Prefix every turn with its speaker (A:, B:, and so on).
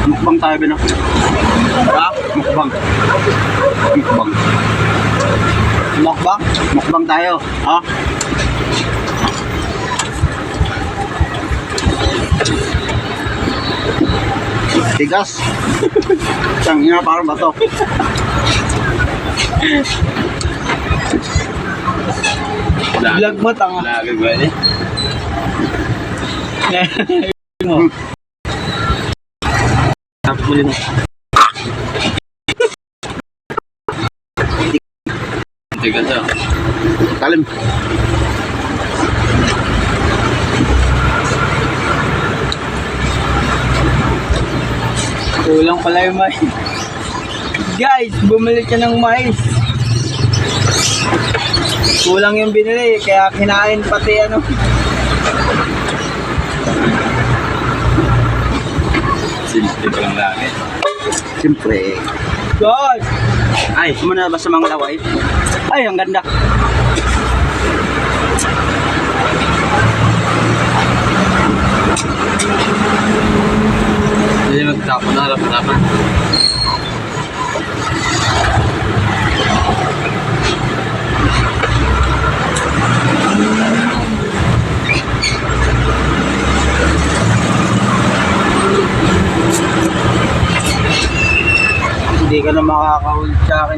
A: Mukbang tayo ba na? Ha? Mukbang. Mukbang. Mukbang? Mukbang tayo. Ha? Tigas. Siyang ina parang bato.
B: Vlog mo tanga.
A: Vlog ba eh?
B: Mo. Tapos mo din.
A: Tigas ah. Talim.
B: Kulang pala yung mais. Guys, bumili ka ng mais. Kulang yung binili, kaya kinain pati ano.
A: Simple ko lang lagi. Siyempre.
B: God!
A: Ay, sumuna ba sa mga laway? Ay, ang ganda.
B: Hindi magtapon na, harap-harapan. Hindi ka na makakahuli sa akin.